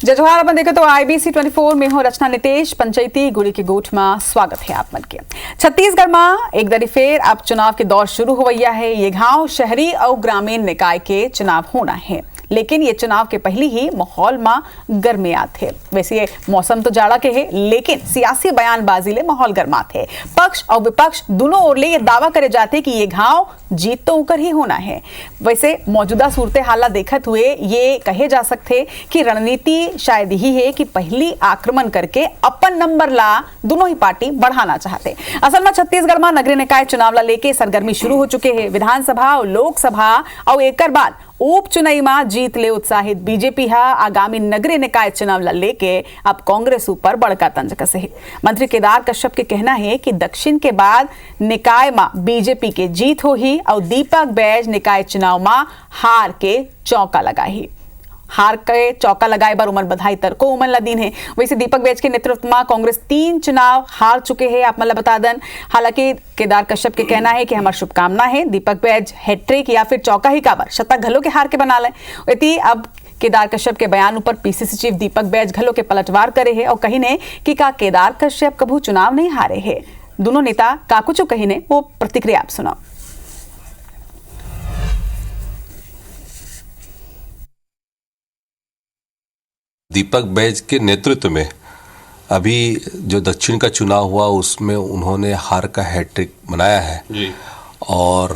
जजवार अपन देखे तो IBC 24 में हो रचना नितेश पंचायती गुड़ी की गोठ में स्वागत है आप मन के। छत्तीसगढ़ में एक दरी फेर अब चुनाव के दौर शुरू हुआ है। ये गांव शहरी और ग्रामीण निकाय के चुनाव होना है, लेकिन ये चुनाव के पहले ही माहौल में गर्मियात है। वैसे ये मौसम तो जाड़ा के है, लेकिन सियासी बयानबाजी ले माहौल गर्मात है। पक्ष और विपक्ष दोनों ओर ले ये दावा करे जाते कि ये गांव जीत तो उकर ही होना है। वैसे मौजूदा सूरत हालात देखत हुए ये कहे जा सकते कि रणनीति शायद ही है कि पहली आक्रमण करके अपन नंबर ला दोनों ही पार्टी बढ़ाना चाहते। असल में छत्तीसगढ़ में नगरीय निकाय चुनाव ला लेके सरगर्मी शुरू हो चुके हैं। विधानसभा और लोकसभा और एक बाद उपचुनाव में जीत ले उत्साहित बीजेपी हा आगामी नगरीय निकाय चुनाव ला लेके अब कांग्रेस ऊपर बड़का तंज कसे है। मंत्री केदार कश्यप के कहना है कि दक्षिण के बाद निकाय में बीजेपी के जीत हो ही और दीपक बैज निकाय चुनाव में हार के चौका लगाई। हार के चौका लगाए बार उमर बधाई तर्को उमन लदीन है। वैसे दीपक बैज के नेतृत्व में कांग्रेस 3 चुनाव हार चुके हैं आप मतलब बता दें। हालांकि केदार कश्यप के कहना है कि हमारी शुभकामना है दीपक बैज हैट्रिक या फिर चौका ही काबर शतक घलों के हार के बना ले। वैसे अब केदार कश्यप के बयान ऊपर PCC चीफ दीपक बैज घलों के पलटवार करे है और कही ने कि का केदार कश्यप कभू चुनाव नहीं हारे है। दोनों नेता का कुछ कही ने वो प्रतिक्रिया आप सुनाओ। दीपक बैज के नेतृत्व में अभी जो दक्षिण का चुनाव हुआ उसमें उन्होंने हार का हैट्रिक बनाया है जी। और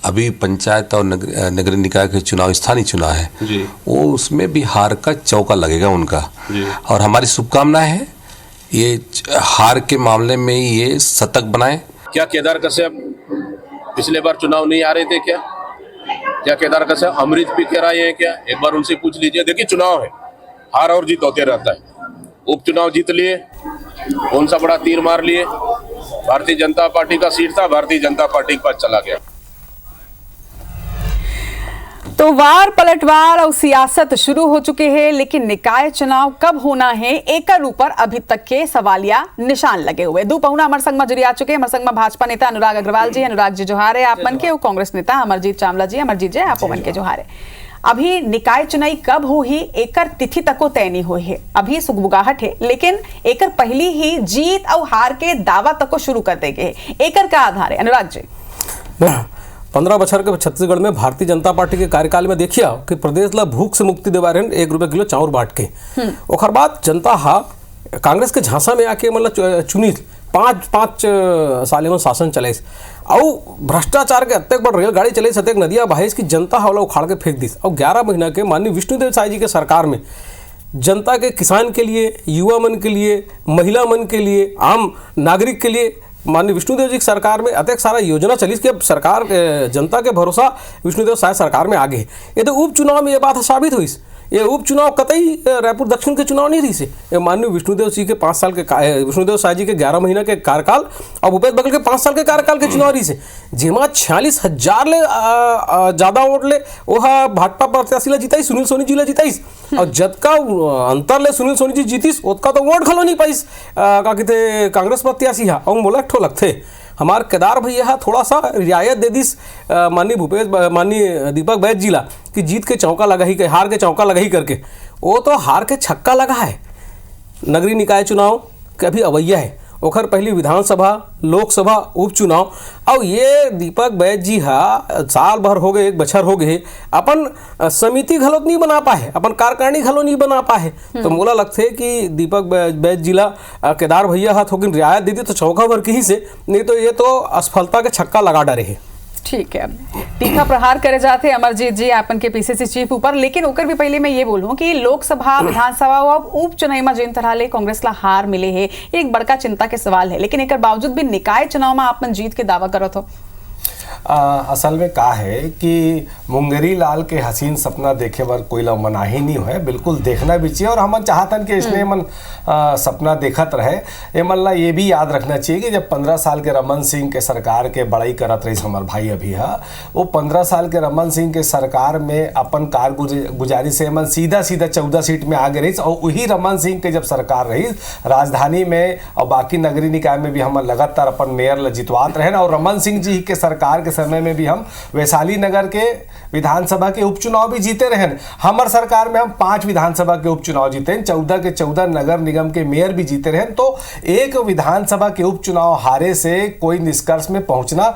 अभी पंचायत और नगरीय निकाय के चुनाव स्थानीय चुनाव है जी। वो उसमें भी हार का चौका लगेगा उनका जी। और हमारी शुभकामनाएं है ये हार के मामले में ये शतक बनाए। क्या केदार कश्यप पिछले बार चुनाव नहीं आ रहे थे क्या केदार कश्यप अमृत पी के आए हैं क्या? एक बार उनसे पूछ लीजिए। देखिए चुनाव है, हार और जीत होते रहता है। उपचुनाव जीत लिए, कौन सा बड़ा तीर मार लिए, भारतीय जनता पार्टी का सीट था, भारतीय जनता पार्टी के पास चला गया। तो वार पलटवार और सियासत शुरू हो चुके हैं, लेकिन निकाय चुनाव कब होना है एक ऊपर अभी तक के सवालिया निशान लगे हुए। दो पहुना अमर संग में जुड़ी आ चुके हैं। अमर संग में भाजपा नेता अनुराग अग्रवाल जी। अनुराग जी जोहार है आप मन के। कांग्रेस नेता अमरजीत चावला जी। अमरजीत जी आप मन के जोहार है। अभी निकाय चुनाव कब हो ही एकर तिथि तक तय नहीं हुई है। अभी सुगबुगाहट है, लेकिन एकर पहली ही जीत और हार के दावा तक शुरू कर देंगे। एकर का आधार है अनुराग जी? 15 बछर के छत्तीसगढ़ में भारतीय जनता पार्टी के कार्यकाल में देखिए कि प्रदेश ला भूख से मुक्ति दिवा रहे 1 रुपये किलो चाउर बांट के। ओकर बाद जनता हा कांग्रेस के झांसा में आके मतलब चुनी 5 साल में शासन चले और भ्रष्टाचार के अत्यक बड़ रेलगाड़ी चले सत्यक नदिया बहाइस की जनता हवला उखाड़ के फेंक दी। और 11 महीना के माननीय विष्णुदेव साय जी के सरकार में जनता के किसान के लिए, युवा मन के लिए, महिला मन के लिए, आम नागरिक के लिए माननीय विष्णुदेव जी की सरकार में अत्यक सारा योजना चली कि अब सरकार जनता के भरोसा विष्णुदेव साय सरकार में आगे है। ये तो उपचुनाव में ये बात साबित हुई। ये उपचुनाव कतई रायपुर दक्षिण के चुनाव नहीं रही से। ये माननीय विष्णुदेव जी के 5 साल के विष्णुदेव साय जी के 11 महीना के कार्यकाल और भूपेश बघेल के 5 साल के कार्यकाल के चुनाव रही से, जेमा 46,000 ले ज्यादा वोट ले वह भाजपा प्रत्याशी ला जिताई, सुनील सोनी जी ला जिताई। और जतका अंतर ले सुनील सोनी जी जीतीस उतका तो वोट खलो नहीं पाइस का कहते कांग्रेस प्रत्याशी हा। और मोला ठो लगते हमार केदार भैया थोड़ा सा रियायत दे दिस माननीय दीपक बैज जी ला कि जीत के चौका लगा ही हार के चौका लगा ही करके। वो तो हार के छक्का लगा है। नगरीय निकाय चुनाव कभी अवैया है, ओखर पहली विधानसभा, लोकसभा, उपचुनाव और ये दीपक बैज जी हा साल भर हो गए, 1 बछर हो गए अपन समिति घलो नहीं बना पाए, अपन कार्यकारिणी घलो नहीं बना पाए। तो मोला लगते कि दीपक बैज जिला केदार भैया हा थोड़ी रियायत दे दी तो चौका भर की ही से, नहीं तो ये तो असफलता के छक्का लगा डरे है। ठीक है, तीखा प्रहार करे जाते अमरजीत जी आपन के PCC चीफ ऊपर। लेकिन ओकर भी पहले मैं ये बोलूं कि लोकसभा, विधानसभा और उपचुनाव में जिन तरह ले कांग्रेस ला हार मिले है एक बड़का चिंता के सवाल है, लेकिन एक बावजूद भी निकाय चुनाव में आपन जीत के दावा करो तो असल में का है कि मुंगेरी लाल के हसीन सपना देखे बर कोई ला मनाही नहीं है, बिल्कुल देखना भी चाहिए और हम चाहतन कि इसने मन सपना देखत रहे। ये मन ला ये भी याद रखना चाहिए कि जब 15 साल के रमन सिंह के सरकार के बड़ाई करत रही हमार भाई अभी है, वो 15 साल के रमन सिंह के सरकार में अपन कारगुजारी से मन सीधा 14 सीट में आगे रही। और वही रमन सिंह के जब सरकार रही राजधानी में और बाकी नगरीय निकाय में भी हम लगातार अपन मेयर ला जितवात रहे और रमन सिंह जी के सरकार के के समय में भी हम वैशाली नगर के विधानसभा के उपचुनाव भी जीते रहे। हमार सरकार में हम 5 विधानसभा के उपचुनाव जीते हैं, 14 के 14 नगर निगम के मेयर भी जीते रहे। तो एक विधानसभा के उपचुनाव हारे से कोई निष्कर्ष में पहुंचना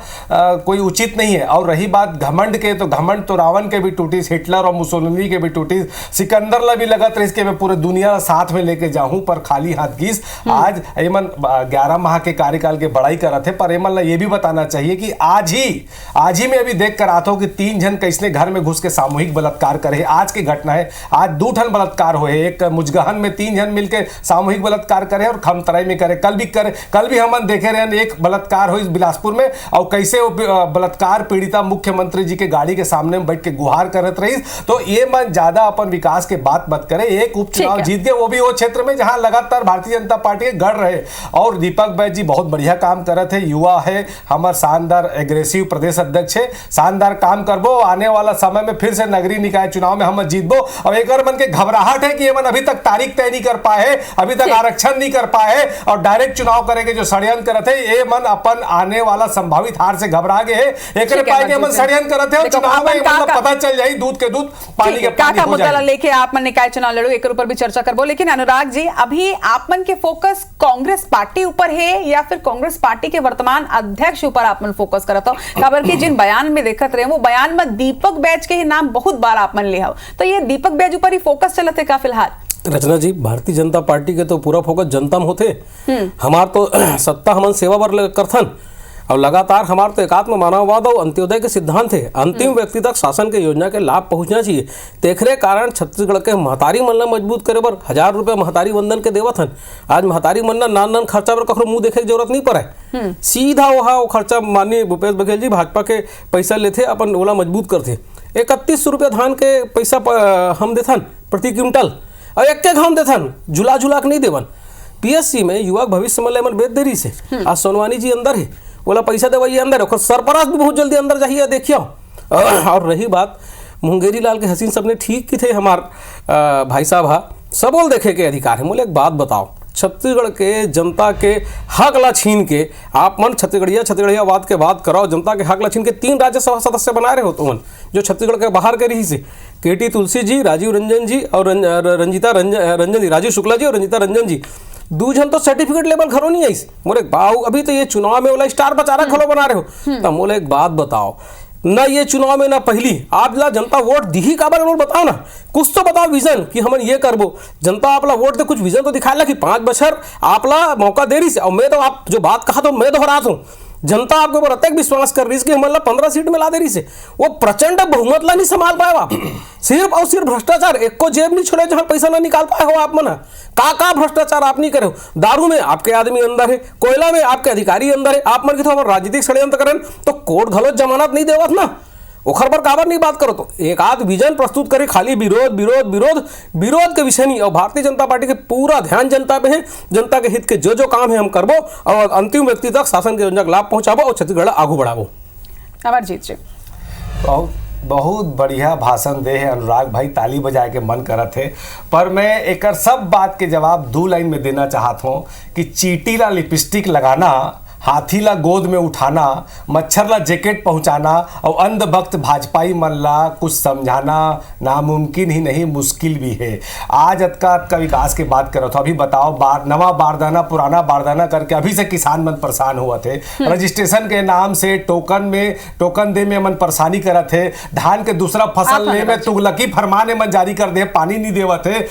कोई उचित नहीं है। और रही बात घमंड के, तो घमंड तो रावण के भी टूटी, हिटलर और मुसोलिनी के भी टूटी, सिकंदर ला भी लगत रही कि मैं पूरे दुनिया साथ में लेके जाऊं, पर खाली हाथ गीस। आज एमन 11 माह के कार्यकाल के बड़ाई कर रहे थे, पर एमन ला ये भी बताना चाहिए कि आज ही मैं अभी देख कर आता हूं कि 3 जन कैसे घर में घुस के सामूहिक बलात्कार करे। आज की घटना है, आज 2 ठन बलात्कार हुए, एक मुजगहन में 3 जन मिलकर सामूहिक बलात्कार करे और खमतराई में करे, कल भी हम देखे रहे एक बलात्कार हुई बिलासपुर में, और कैसे बलात्कार पीड़िता मुख्यमंत्री जी के गाड़ी के सामने में बैठ के गुहार करत रही। तो ये मन ज्यादा अपन विकास के बात मत करे। एक उपचुनाव जीत गए, वो भी वो क्षेत्र में जहां लगातार भारतीय जनता पार्टी के गढ़ रहे। और दीपक बैज जी बहुत बढ़िया काम करत है, युवा है, हमारे शानदार एग्रेसिव प्रदेश अध्यक्ष है, शानदार काम करबो। आने वाला समय में फिर से नगरीय निकाय चुनाव में हम जीतबो। और एक मन के घबराहट है कि ये मन अभी तक तारीख तय नहीं कर पाए, अभी तक आरक्षण नहीं कर पाए और डायरेक्ट चुनाव करेंगे जो षड्यंत्र करते हैं, ये मन अपन आने वाला संभावित हार से घबरा गए है। एक पाए के मन षड्यंत्र करते हैं और चुनाव में मतलब पता चल जाए दूध के दूध पानी के पानी हो मुद्दा लेके आप मन निकाय चुनाव लड़ो, एक ऊपर भी चर्चा करबो। लेकिन अनुराग जी, अभी आप मन के फोकस कांग्रेस पार्टी ऊपर है या फिर कांग्रेस पार्टी के वर्तमान अध्यक्ष ऊपर आप मन फोकस करत हो? खबर की जिन बयान में देखत रहे वो बयान में दीपक बैज के ही नाम बहुत बार आप मन ले हो, तो ये दीपक बैज ऊपर ही फोकस चलत है का फिलहाल? रचना जी, भारतीय जनता पार्टी के तो पूरा फोकस जनता में होते। हमार तो सत्ता हमन सेवा बर करथन और लगातार हमार तो एकात्म मानववाद और अंत्योदय के सिद्धांत है। अंतिम व्यक्ति तक शासन के योजना के लाभ पहुंचना चाहिए। तेखरे कारण छत्तीसगढ़ के महतारी मन ला मजबूत करे बर 1000 रुपया महतारी वंदन के देवत हन। आज महतारी मन ला नान खर्चा बर कखरो मुंह देखे की जरूरत नहीं पड़े, सीधा वहाँ वो खर्चा माननीय भूपेश बघेल जी भाजपा के पैसा लेते अपन ओला मजबूत करते। 31 रुपया धान के पैसा हम देथन प्रति क्विंटल और एक घाम देथन, झुला के नहीं देवन। पीएससी में युवा भविष्य मन मन बेच देरी से आज सोनवानी जी अंदर है, बोला पैसा दे वही अंदर है, सरपराज भी बहुत जल्दी अंदर जाइए देखियो। और रही बात मुंगेरी लाल के हसीन सबने ठीक की थे हमार भाई साहब सबोल देखे के अधिकार है। बोले एक बात बताओ, छत्तीसगढ़ के जनता के हक ला छीन के आप मन छत्तीसगढ़िया बात के बात कराओ। जनता के हक ला छीन के 3 राज्यसभा सदस्य बना रहे हो तो मन जो छत्तीसगढ़ के बाहर के रही से केटी तुलसी जी, राजीव रंजन जी और रंजिता रंजन जी, राजीव शुक्ला जी और रंजिता रंजन जी, 2 जन तो सर्टिफिकेट लेवल घरों नहीं आई। मोले बाऊ अभी तो ये चुनाव में वाला स्टार बचारा खलो बना रहे हो। तो मोले एक बात बताओ, ना ये चुनाव में ना पहली आप ला जनता वोट दी ही काबर बताओ ना, कुछ तो बताओ विजन कि हम ये करबो। जनता आपला वोट दे कुछ विजन तो दिखाएला कि 5 बछर आपला मौका दे रही से। और मैं तो आप जो बात कहा तो मैं दोहराता हूँ, जनता आपके ऊपर अत्यधिक विश्वास कर रही है कि हमारा 15 सीट में ला दे रही से। वो प्रचंड बहुमत ला नहीं संभाल पाए आप, सिर्फ और सिर्फ भ्रष्टाचार, एक को जेब नहीं छोड़े जहां पैसा ना निकाल पाए हो आप मना। का भ्रष्टाचार आप नहीं करे हो? दारू में आपके आदमी अंदर है, कोयला में आपके अधिकारी अंदर है, आप मन के तो राजनीतिक षड्यंत्र करें तो कोर्ट घलो जमानत नहीं देवत ना, ओखर पर काबर नहीं बात करो। तो एक आध विजन प्रस्तुत करे, खाली विरोध विरोध विरोध विरोध के विषय नहीं। और भारतीय जनता पार्टी के पूरा ध्यान जनता पे है, जनता के हित के जो काम है हम करबो और अंतिम व्यक्ति तक शासन के योजना का लाभ पहुंचाबो और छत्तीसगढ़ आगू बढ़ाबो। अमरजीत जी, बहुत बढ़िया भाषण दे है अनुराग भाई, ताली बजा के मन करत है। पर मैं एक सब बात के जवाब 2 लाइन में देना चाहता हूँ कि चीटी ला लिपस्टिक लगाना, हाथी ला गोद में उठाना, मच्छर ला जैकेट पहुंचाना और अंधभक्त भाजपाई मन ला कुछ समझाना नामुमकिन ही नहीं मुश्किल भी है। आज का विकास की बात करो तो अभी बताओ, नवा बारदाना पुराना बारदाना करके अभी से किसान मन परेशान हुआ थे। रजिस्ट्रेशन के नाम से टोकन दे में मन परेशानी करत है। धान के दूसरा फसल ले में तुगलकी फरमान मन जारी कर दे, पानी नहीं देवत है।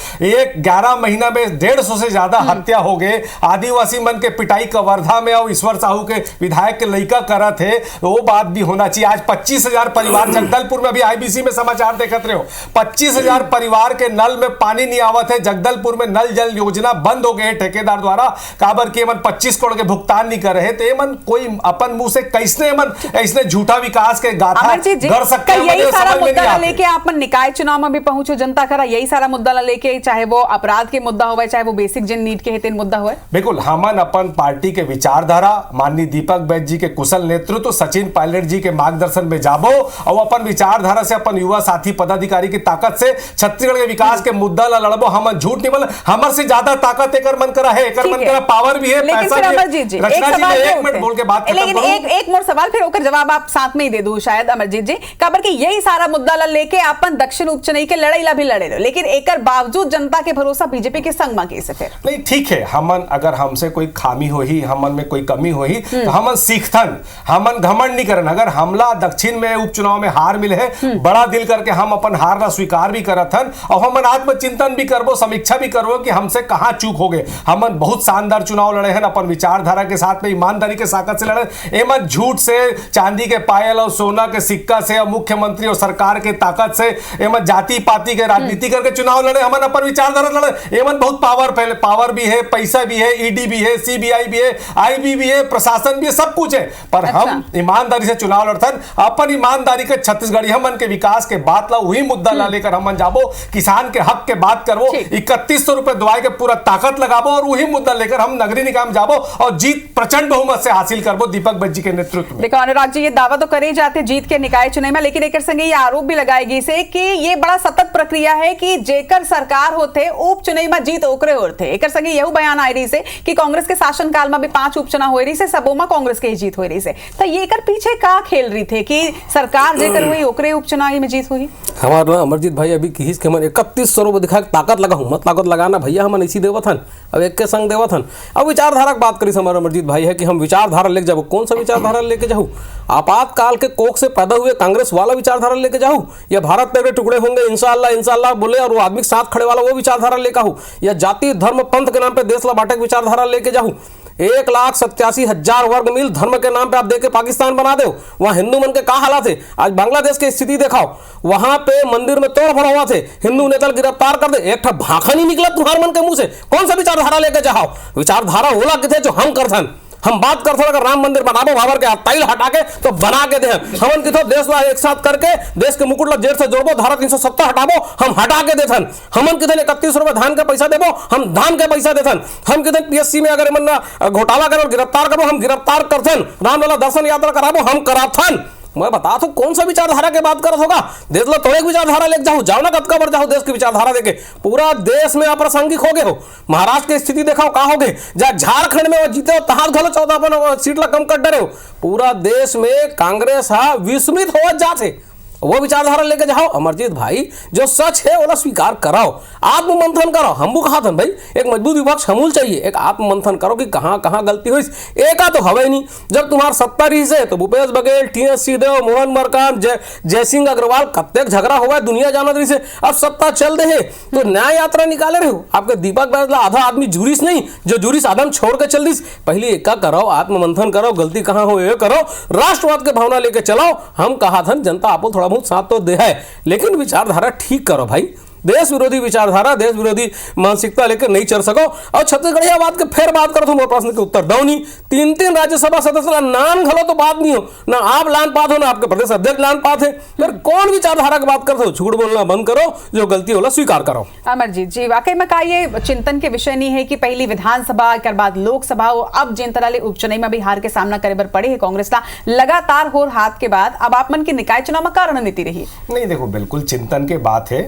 11 महीना में 150 से ज्यादा हत्या हो गए। आदिवासी मन के पिटाई कवर्धा में और ईश्वर साहू के विधायक के लड़का करा थे, वो बात भी होना चाहिए। आज 25,000 परिवार जगदलपुर में, अभी आईबीसी में समाचार देखत रहे हो, 25,000 परिवार के नल में पानी नहीं आवत है। जगदलपुर में नल जल योजना बंद हो गए ठेकेदार द्वारा, काबर के मन 25 करोड़ के भुगतान नहीं कर रहे थे। मन कोई अपन मुंह से कैसे मन ऐसे झूठा विकास के गाथा कर सकते हैं? यही सारा मुद्दा लेके आप निकाय चुनाव में भी पहुंचो जनता करा, यही सारा मुद्दा लेके, चाहे वो अपराध के मुद्दा हो, चाहे वो बेसिक जन नीड के हेतु मुद्दा हो। बिल्कुल, हमन अपन पार्टी के विचारधारा माननीय दीपक बैज जी के कुशल नेतृत्व, सचिन पायलट जी के मार्गदर्शन में जाबो और अपन विचारधारा से, अपन युवा साथी पदाधिकारी की ताकत से छत्तीसगढ़ के विकास के मुद्दा ला लड़बो। हम झूठ नहीं बोले, हमर से ज्यादा ताकत एकर मन करा है, एकर मन करा पावर भी है, पैसा भी है। रचना जी ने 1 मिनट बोल के बात खत्म करूं। एक मोर सवाल, फिर ओकर जवाब आप साथ में ही दे दू शायद अमरजीत जी। काबर कि यही सारा मुद्दा ला लेके अपन दक्षिण उपचुनाव के लड़ाई ला भी लड़े रहे, लेकिन एकर बावजूद जनता के भरोसा बीजेपी के संग में कैसे? फिर नहीं, ठीक है, हमन अगर हमसे कोई खामी होही, हमन में कोई कमी होही तो हमन सीखथन, हमन घमंड नहीं करन। अगर हमला दक्षिण में उपचुनाव में हार मिले है, बड़ा दिल करके हम अपन हार ला स्वीकार भी करथन और हमन आत्मचिंतन भी करबो, समीक्षा भी करबो कि हमसे कहां चूक हो गए। हमन बहुत शानदार चुनाव लड़े हैं, अपन विचारधारा के साथ में ईमानदारी के साकत से लड़े। एमन झूठ से, चांदी के पायल और सोना के सिक्का से और मुख्यमंत्री और सरकार के ताकत से, एमन जाति पाति के राजनीति करके चुनाव लड़े। हमन अपन विचारधारा लड़े। एमन बहुत पावर भी है, पैसा भी है, ईडी भी है, सीबीआई भी है, आईबी भी है, प्रशासन भी है, सब कुछ है, पर हम ईमानदारी से चुनाव लड़थन। अपन ईमानदारी के छत्तीसगढ़ी हमन के विकास के बात ला, वही मुद्दा ला लेकर हमन जाबो, किसान के हक के बात करबो, 3100 रुपए दवाई के पूरा ताकत लगाबो और वही मुद्दा लेकर हम नगरीय निकाय में जाबो और जीत प्रचंड बहुमत से हासिल करबो दीपक बैज जी के नेतृत्व में। देखो अनुराग जी, ये दावा तो करे जाते जीत के निकाय चुनाव में, लेकिन एक संगे ये आरोप भी लगाएगी से कि ये बड़ा सतत प्रक्रिया है कि जेकर सरकार होते उपचुनाव में जीत ओकरे होते। एक संगे यही बयान आ रही से कि कांग्रेस के शासनकाल में भी 5 उपचुनाव हो रही से, सबों में कांग्रेस के ही जीत हो रही से। तो ये कर पीछे का खेल रही थे कि सरकार जेकर हुई ओकरे उपचुनाव में जीत हुई? हमारा अमरजीत भाई अभी किस के मन 3100 रुपये दिखा ताकत लगा हूँ, मत ताकत लगाना भैया, हम इसी देवत हन, अब एक के संग देवत हन। अब विचारधारा की बात करी हमारा अमरजीत भाई है कि हम विचारधारा लेके जाओ। कौन सा विचारधारा लेके जाऊँ? आपातकाल के कोख से पैदा हुए कांग्रेस वाला विचारधारा लेके जाऊँ, या भारत तेरे टुकड़े होंगे इंशाअल्लाह इंशाअल्लाह बोले और वो आदमी के साथ खड़े वाला वो विचारधारा लेके आऊँ, या जाति धर्म पंथ के नाम पे देश ला बांटे विचारधारा लेके जाऊँ? 1,87,000 वर्ग मील धर्म के नाम पे आप देके पाकिस्तान बना दो। वहां हिंदू मन के क्या हालात है? आज बांग्लादेश की स्थिति दिखाओ, वहां पे मंदिर में तोड़ फोड़ हुआ थे, हिंदू नेता गिरफ्तार कर दे, एक भाखा नहीं निकला तुम्हारे मन के मुंह से। कौन सा विचारधारा लेके जाओ? विचारधारा होला किथे जो हम करथन। हम बात करते अगर राम मंदिर बनाबो भावर के टाइल हटा के तो बना के दे, हमन किथो देश ला एक साथ करके देश के मुकुट ला जेल से जोड़बो, धारा 370 हटाबो, हम हटा के देथन। हमन किथन 31 रुपए धान का पैसा देबो, हम धान के पैसा देथन। हम किथन पीएससी में अगर मन घोटाला करो गिरफ्तार करो, हम गिरफ्तार करथन। राम वाला दर्शन यात्रा कराबो, हम कराथन। मैं बता तो कौन सा विचारधारा के बात करत होगा? देश लो थोड़े विचारधारा लेके जाओ ना, कतका बार जाओ देश की विचारधारा देके पूरा देश में अप्रासंगिक हो गए हो। महाराष्ट्र की स्थिति देखो का हो गए, जा झारखंड में वो जीते हो तहां घलो 14 सीट ला कम कर डरे हो। पूरा देश में कांग्रेस विस्मृत हो जाते, वो विचारधारा लेके जाओ। अमरजीत भाई जो सच है वो स्वीकार कराओ, आत्ममंथन करो। हम कहा था भाई एक मजबूत विपक्ष हमूल चाहिए, एक आत्ममंथन करो कि कहां कहां गलती हुई। एक तो हवे नहीं, जब तुम्हारा 70 रही से तो भूपेश बघेल, टीएस सिंहदेव, मोहन मरकाम, जयसिंह अग्रवाल कत्तेक झगड़ा हुआ है दुनिया जानत रही से। अब सत्ता चल दे तो न्याय यात्रा निकाले रहे हो। आपके दीपक बैजला आधा आदमी जुरिस नहीं, जो जुरिस आदम छोड़ के चल दी। पहले एक करो, आत्ममंथन करो, गलती कहां हो ये करो, राष्ट्रवाद के भावना लेके चलाओ। हम कहा था जनता आपको थोड़ा बहुत साथ तो दे है, लेकिन विचारधारा ठीक करो भाई। देश विरोधी विचारधारा, देश विरोधी मानसिकता लेकर नहीं चल सको। और छत्तीसगढ़ बात के फिर बात करो, तुम प्रश्न के उत्तर दो नहीं। 3 राज्यसभा सदस्य नाम घलो तो बात नहीं हो, ना आप लान पात हो ना आपके प्रदेश अध्यक्ष लान पात है। फिर कौन विचारधारा की बात करते हो? झूठ बोलना बंद करो, जो गलती होला स्वीकार करो। अमरजीत जी, वाकई में का ये चिंतन के विषय नहीं है कि पहली विधानसभा के बाद लोकसभा, अब जिन तरह उपचुनाव में भी हार के सामना करे बर पड़े है कांग्रेस ला लगातार हो हाथ के बाद, अब आप मन की निकाय चुनाव में का रणनीति रही? नहीं देखो, बिल्कुल चिंतन के बात है,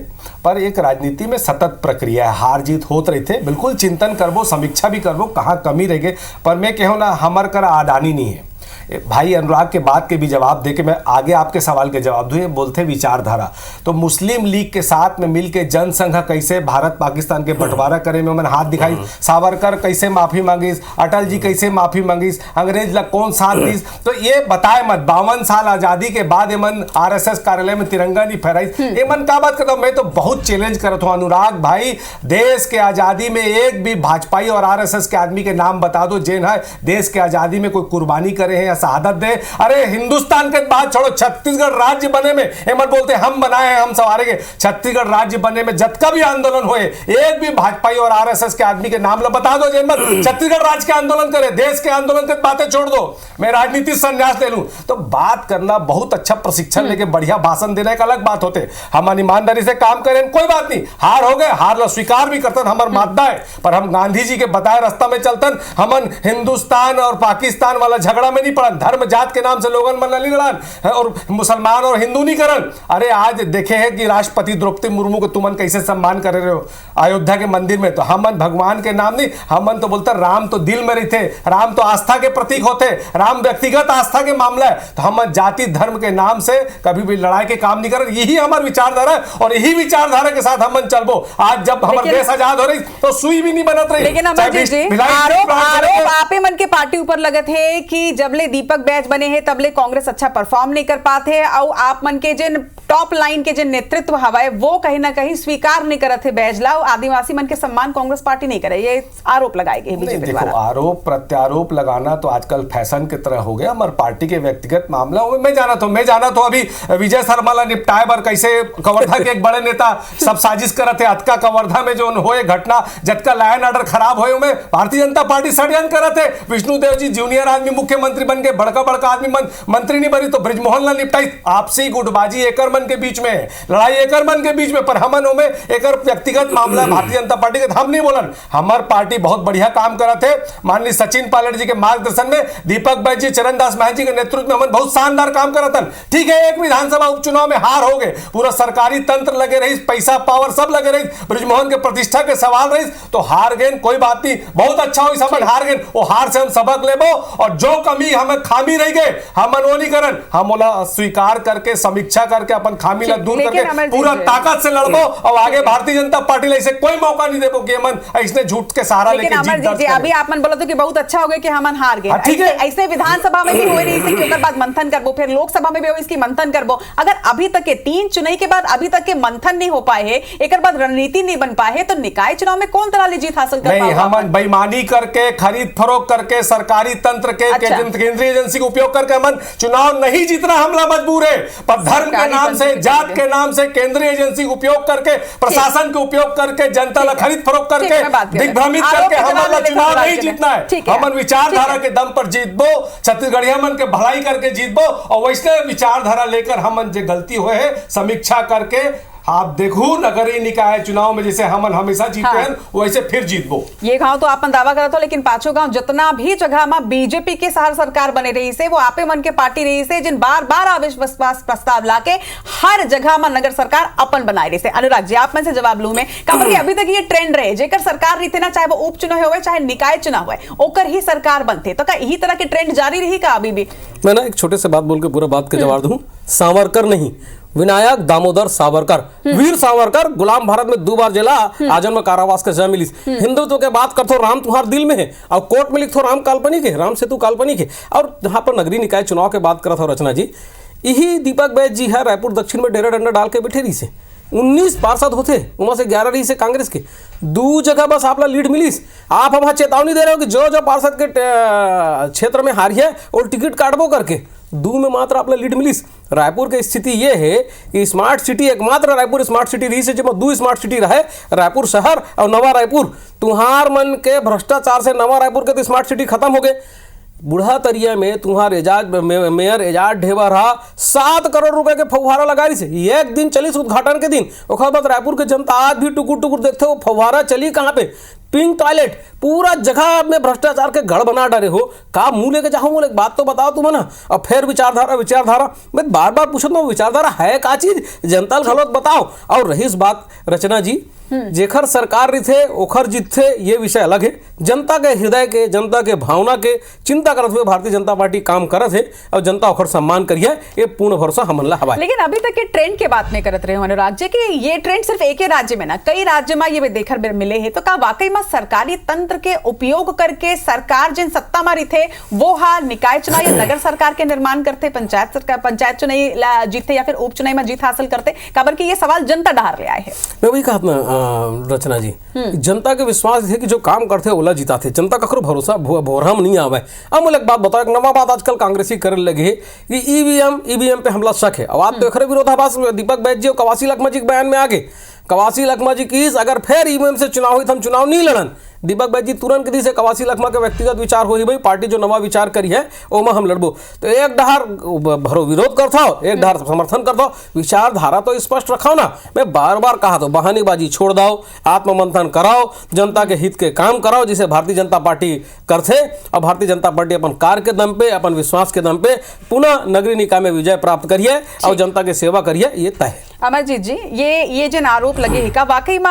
पर एक राजनीति में सतत प्रक्रिया है, हार जीत होत रही थे। बिल्कुल चिंतन करबो, समीक्षा भी करबो कहाँ कमी रह गए। पर मैं कहूँ ना, हमर कर आदानी नहीं है। भाई अनुराग के बात के भी जवाब देके मैं आगे आपके सवाल के जवाब दूं। बोलते विचारधारा तो मुस्लिम लीग के साथ में मिलके जनसंघ कैसे भारत पाकिस्तान के बंटवारा करे में मैंने हाथ दिखाई, सावरकर कैसे माफी मांगिस, अटल जी कैसे माफी मांगिस, अंग्रेज ला कौन साथ दीस, तो ये बताए मत। 52 साल आजादी के बाद एमन RSS कार्यालय में तिरंगा नहीं फहराई, एमन का बात करता हूं। मैं तो बहुत चैलेंज करता हूं अनुराग भाई, देश के आजादी में एक भी भाजपाई और RSS के आदमी के नाम बता दो जिन है देश के आजादी में कोई कुर्बानी करे हैं, शहादत दे। अरे हिंदुस्तान के बात छोड़ो, छत्तीसगढ़ राज्य बने में एमन बोलते हम बनाए हैं हम सवारेंगे। छत्तीसगढ़ राज्य बने में जतका भी आंदोलन हुए, एक भी भाजपा और आरएसएस के आदमी के नाम ला बता दो जेमन छत्तीसगढ़ राज्य के आंदोलन करे, देश के आंदोलन की बातें छोड़ दो, मैं राजनीति संन्यास ले लूं। तो बात करना बहुत अच्छा प्रशिक्षण लेके बढ़िया भाषण देना एक अलग बात होते। हम ईमानदारी से काम करें, कोई बात नहीं, हार हो गए, हार ला स्वीकार भी करतन, हमार मादा है, पर हम गांधी जी के बताए रास्ता में चलतन। हमन हिंदुस्तान और पाकिस्तान वाला झगड़ा में नहीं पड़न, धर्म जात के नाम से लोगन मन नहीं लड़न और मुसलमान और हिंदू नहीं करन। अरे आज देखे हैं कि राष्ट्रपति द्रौपदी मुर्मू को तुमन कैसे सम्मान कर रहे हो अयोध्या के मंदिर में। तो हमन भगवान के नाम नहीं, हमन तो बोलते राम तो दिल में रहते, राम तो आस्था के प्रतीक होते, राम व्यक्तिगत आस्था के मामला है। तो हम जाति धर्म के नाम से कभी भी लड़ाई के काम नहीं कर, यही हमारी विचारधारा है और यही विचारधारा के साथ हम चलबो। आज जब हमारे देश आजाद हो रही तो सुई भी नहीं बनत रही। लेकिन अमरजीत जी, आरोप आपे मन के पार्टी ऊपर लगत है कि जबले दीपक बैज बने हैं तबले कांग्रेस अच्छा परफॉर्म नहीं कर पाते और आप मन के जिन टॉप लाइन के जिन नेतृत्व हवाए वो कहीं ना कहीं स्वीकार नहीं करत है बैजला, आदिवासी मन के सम्मान कांग्रेस पार्टी नहीं करे, ये आरोप लगाए गए बीजेपी द्वारा। आरोप प्रत्यारोप लगाना तो आजकल फैशन की तरह हो गया। हमारे पार्टी के व्यक्तिगत मामला मैं जाना तो अभी विजय शर्मा ला निपटाए बर कैसे कवर्धा के एक बड़े नेता सब साजिश करते, अतका कवर्धा में जो होए घटना जतका लायन ऑर्डर खराब होए में भारतीय जनता पार्टी षड्यंत्र करते। विष्णुदेव जी जूनियर आदमी मुख्यमंत्री बन के बड़का बड़का आदमी मंत्री नहीं बनी तो ब्रिजमोहन ला निपटाई। आपसी गुटबाजी एकर मन के बीच में, लड़ाई एकर मन के बीच में, पर हमन में एकर व्यक्तिगत मामला भारतीय जनता पार्टी के हम नहीं बोलन। हमार पार्टी बहुत बढ़िया काम करते, माननीय सचिन पायलट जी के मार्गदर्शन में, दीपक बैज जी, चरणदास महंत जी के नेतृत्व में हमन बहुत शानदार काम करतन। ठीक है, एक विधानसभा उपचुनाव में हार हो गए, पूरा सरकारी तंत्र लगे रही, पैसा पावर सब लगे रही, ब्रिजमोहन के प्रतिष्ठा के सवाल रही तो हार गए, कोई बात नहीं, बहुत अच्छा हुई समझ हार गए। वो हार से हम सबक लेबो और जो कमी हमें खामी रह गए हमन वो नहीं करन, हम ओला स्वीकार करके समीक्षा करके अपन खामी ला दूर करके पूरा ताकत से लड़बो और आगे भारतीय जनता पार्टी ले इसे कोई मौका नहीं देबो कि हमन ऐसे झूठ के सहारा लेके जीत दर्ज करें। अभी आप मन बोलो तो कि बहुत अच्छा हो गया कि हमन हार गए, ठीक है, ऐसे विधानसभा में भी हो रही है, इसके बाद मंथन करबो, फिर लोकसभा में भी हो इसकी मंथन करबो। अगर अभी तक के 3 चुनाव के बाद अभी तक के मंथन नहीं हो पाए है, एक बाद रणनीति नहीं बन पाए है, तो निकाय चुनाव में कौन तरह जीत हासिल कर पाएगा? हम बेईमानी करके, खरीद फरोख्त करके, सरकारी तंत्र के केंद्रीय एजेंसी का उपयोग करके हम चुनाव नहीं जीतना, हमला मजबूर है। पर धर्म के नाम से, जात के नाम से केंद्रीय एजेंसी का उपयोग करके, प्रशासन का उपयोग करके, जनता ला खरीद फरोख्त करके, दिग्भ्रमित करके हमारा चुनाव नहीं जीतना है। हमन विचारधारा के दम पर जीतबो, छत्तीसगढ़िया मन के भलाई करके जीतबो और वैसे विचारधारा लेकर हमन जो गलती हुए है समीक्षा करके आप देखो नगरीय निकाय चुनाव में जैसे हमन हमेशा जीते हैं वैसे फिर जीतबो। ये गांव तो आपन दावा करत हो, लेकिन पांचों गांव जितना भी जगह में बीजेपी के सहार सरकार बने रही से, वो आपे मन के पार्टी रही से, जिन बार-बार अविश्वास प्रस्ताव लाके हर जगह में नगर सरकार अपन बनाए रही से। अनुराग जी, आप में से जवाब लू मैं कि अभी तक ये ट्रेंड रहे जेकर सरकार रही थे ना, चाहे वो उपचुनाव हो चाहे निकाय चुनाव हो, ओकर ही सरकार बनते, तो क्या यही तरह के ट्रेंड जारी रही का अभी भी? मैं ना एक छोटे से बात बोल के पूरा बात का जवाब दूं। सावरकर नहीं, विनायक दामोदर सावरकर, वीर सावरकर गुलाम भारत में 2 बार जेला, आजन में कारावास के सजा मिली। हिंदुत्व के बात करते राम तुम्हारे दिल में है और कोर्ट में लिखते राम काल्पनिक है, राम सेतु काल्पनिक है। और जहां पर नगरीय निकाय चुनाव के बात करता रचना जी, यही दीपक बैज जी है रायपुर दक्षिण में डेरा डंडा डाल के बैठे रही से 19 पार्षद होते, उनमें से 11 रही से कांग्रेस के, 2 जगह बस आप लीड मिलीस। आप हमारा चेतावनी दे रहे हो कि जो पार्षद के क्षेत्र में हारिए और टिकट काटबो करके 2 में मात्र आप लीड मिलीस। रायपुर की स्थिति ये है कि स्मार्ट सिटी एकमात्र रायपुर स्मार्ट सिटी रही से, जब 2 स्मार्ट सिटी रहे, रायपुर शहर और नवा रायपुर। तुम्हार मन के भ्रष्टाचार से नवा रायपुर के तो स्मार्ट सिटी खत्म हो गए। बूढ़ा तरिया में तुम्हारे मेयर एजाज ढेबर 7 करोड़ रुपए के फव्वारा लगा रही से, एक दिन चली उद्घाटन के दिन। और बाद रायपुर के जनता आज भी टुकुर टुकुर देखते हो फव्वारा चली कहाँ पे, पिंक टॉयलेट, पूरा जगह में भ्रष्टाचार के गढ़ बना डाले हो। का मुंह लेके जाऊँ, बोले बात तो बताओ तुम ना। और फिर विचारधारा मैं बार बार पूछता हूँ, विचारधारा है का चीज, जनता गलत बताओ। और रही इस बात रचना जी, जेखर सरकार रही थे ओखर जीत थे, ये विषय अलग है। जनता के हृदय के, जनता के भावना के चिंता करते हुए भारतीय जनता पार्टी काम करत है और जनता ओखर सम्मान करिए, ये पूर्ण भरोसा हमन ला हवा। लेकिन अभी तक के ट्रेंड के बात नहीं करत रहे अनुराग जी कि ये ट्रेंड सिर्फ एक ही राज्य में ना, कई राज्य में ये देखकर मिले है। तो का वाकई में सरकारी तंत्र के उपयोग करके सरकार जिन सत्ता में रही थे वो हाल निकाय चुनाव या नगर सरकार के निर्माण करते, पंचायत चुनाव जीते या फिर उपचुनाव में जीत हासिल करते? काबर कि ये सवाल जनता डहार ले आए है। मैं वही कहा रचना जी, जनता के विश्वास थे कि जो काम करते ओला जीता थे, जनता कखरो भरोसा भोरम नहीं आवे। अब मुझे एक बात बताओ, एक नवा बात आजकल कांग्रेसी करे लगे कि ईवीएम पे हमला शक है। अब आप तो एक विरोधाभास दीपक बैज जी और कवासी लखमा जी के बयान में आगे, कवासी लखमा जी की अगर फिर ईवीएम से चुनाव हुई तो हम चुनाव नहीं लड़न। दीपक बैज जी तुरंत दी से कवासी लखमा के व्यक्तिगत विचार हो ही भाई, पार्टी जो नवा विचार करी है ओमा हम लड़बो। तो एक डहार भरो विरोध करता हो, एक डहार समर्थन करता हो, विचारधारा तो स्पष्ट रखाओ ना। मैं बार बार कहा तो बहानेबाजी छोड़ दो, आत्ममंथन कराओ, जनता के हित के काम कराओ, जिसे भारतीय जनता पार्टी करते। और भारतीय जनता पार्टी अपन कार्य के दम पे, अपन विश्वास के दम पे पुनः नगरीय निकाय में विजय प्राप्त करिए और जनता की सेवा करिए, ये तय है। अमरजीत जी, ये जिन आरोप लगे है का वाकई में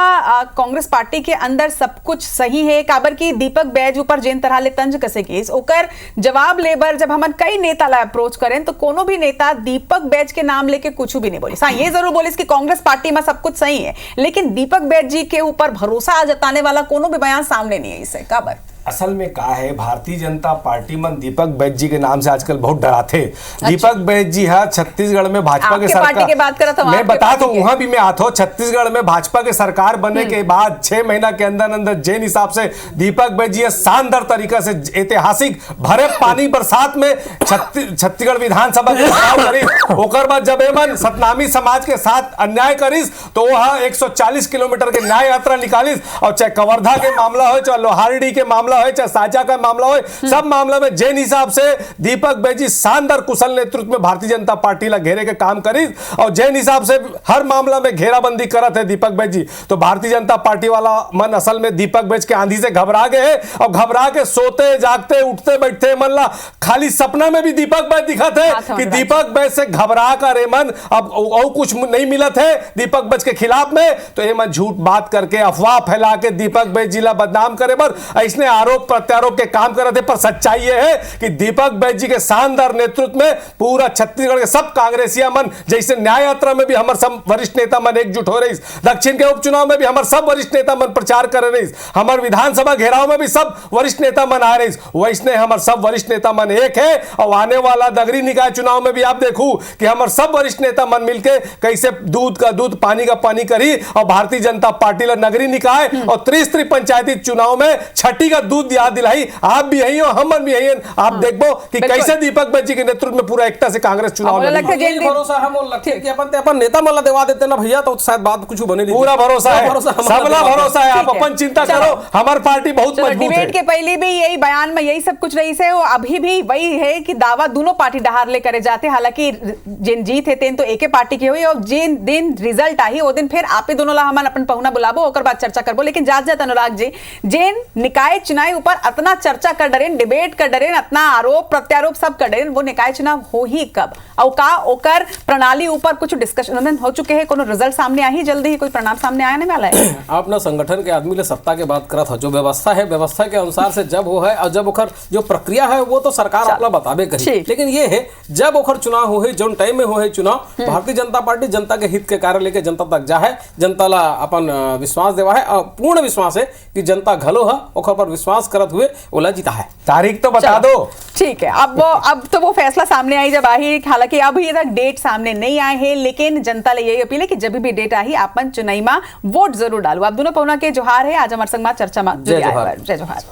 कांग्रेस पार्टी के अंदर सब कुछ सही है? काबर की दीपक बैज ऊपर जेन तरह ले तंज कसे केस ओकर जवाब लेबर जब हमन कई नेता ला अप्रोच करें तो कोनो भी नेता दीपक बैज के नाम लेके कुछ भी नहीं बोली। हाँ, ये जरूर बोलिस कि कांग्रेस पार्टी में सब कुछ सही है, लेकिन दीपक बैज जी के ऊपर भरोसा जताने वाला कोनो भी बयान सामने नहीं है। इसे काबर असल में क्या है, भारतीय जनता पार्टी में दीपक बैज जी के नाम से आजकल बहुत डराते। दीपक बैज जी है छत्तीसगढ़ में भाजपा के सरकार, मैं बताता हूँ वहां भी मैं आता हूँ। छत्तीसगढ़ में भाजपा के सरकार बनने के बाद 6 महीना के अंदर अंदर जिन हिसाब से दीपक बैज जी शानदार तरीका से ऐतिहासिक भरे पानी बरसात में छत्तीसगढ़ विधानसभा के चुनाव करी, ओकर बाद जब एमन सतनामी समाज के साथ अन्याय करिस तो वह 140 किलोमीटर के न्याय यात्रा निकालिस। और चाहे कवर्धा के मामला हो, चाहे लोहारडी के मामला हो, चाहे साझा का मामला हो, सब मामला में जिन हिसाब से दीपक बैज जी शानदार कुशल नेतृत्व में भारतीय जनता पार्टी ला घेरे के काम करी और जिन हिसाब से हर मामला में घेराबंदी करत है दीपक बैज जी, तो भारतीय जनता पार्टी वाला मन असल में दीपक बैज के आंधी से घबरा गए और घबरा के सोते जागते उठते बैठते मन ला खाली सपना में भी दीपक बैज दिखा थे कि दीपक बैज से घबरा कर मन अब और कुछ नहीं मिला थे दीपक बैज के खिलाफ में, तो ये मन झूठ बात करके अफवाह फैला के दीपक बैज जी ला बदनाम करे बर इसने आरोप प्रत्यारोप के काम कर रहे थे। पर सच्चाई यह है कि दीपक बैज जी के शानदार नेतृत्व में पूरा छत्तीसगढ़ के सब कांग्रेसिया मन, जैसे न्याय यात्रा में भी हमारे सब वरिष्ठ नेता मन एकजुट हो रही, दक्षिण के उपचुनाव में भी हमारे सब वरिष्ठ नेता मन प्रचार कर रही, हमारे विधानसभा घेराव में भी सब वरिष्ठ नेता मन आ रही, वैसने हमारे सब वरिष्ठ नेता मन एक है। और आने वाला नगरीय निकाय चुनाव में भी आप देखू कि हमारे सब वरिष्ठ नेता मन मिलकर कैसे दूध का दूध पानी का पानी करी और भारतीय जनता पार्टी ला नगरीय निकाय और त्रिस्तरीय पंचायती चुनाव में छठी का दूध याद दिलाई। आप भी यही हो, हम भी यही हैं। आप देखो कि कैसे दीपक बैज जी के नेतृत्व में पूरा एकता से कांग्रेस चुनाव में भरोसा हम लगते कि अपन नेता मला देवा देते ना भैया, तो शायद बात कुछ बने नहीं। पूरा भरोसा है, सबला भरोसा है। आप अपन चिंता करो, हमारी पार्टी बहुत मजबूत है। डिबेट के पहले भी यही बयान में यही सब कुछ रही से, वो अभी भी वही है कि दावा दोनों पार्टी डहार ले करे जाते। हालांकि जिन जीत है तेन तो एक पार्टी की हुई और जिन दिन रिजल्ट आई वो दिन फिर आप ही दोनों ला हमन अपन पहुना बुलाबो ओकर बाद चर्चा करबो। लेकिन जात अनुराग जी, जिन निकाय चुनाव ऊपर इतना चर्चा कर डरेन, डिबेट कर डरेन, इतना आरोप प्रत्यारोप सब कर डरेन, वो निकाय चुनाव हो ही कब और का ओकर प्रणाली ऊपर कुछ डिस्कशन हो चुके हैं? कोनो रिजल्ट सामने आ ही जल्दी ही कोई परिणाम सामने आने वाला है? आप ना संगठन के आदमी ले सत्ता के बात करत हो, जो व्यवस्था है व्यवस्था के अनुसार से जब वो है और जब ओकर जो प्रक्रिया है वो तो सरकार अपना बताबे करी। लेकिन ये है जब ओकर चुनाव हो है, जो टाइम में हो है चुनाव, भारतीय जनता पार्टी जनता के हित के कार्य लेके जनता तक जा है, जनता ला अपन विश्वास देवा है और पूर्ण विश्वास है कि जनता घलो है ओकर पर विश्वास करत हुए ओला जीता है। तारीख तो बता दो। ठीक है, अब तो वो फैसला सामने आई जब आई, हालांकि अब ये तक डेट सामने नहीं आए हैं, लेकिन जनता ले यही अपील है कि जब भी डेट आई आपन चुनाई में वोट जरूर डालो। आप दोनों पहुना के जोहार है, आज हमारे संग चर्चा में जय जोहार।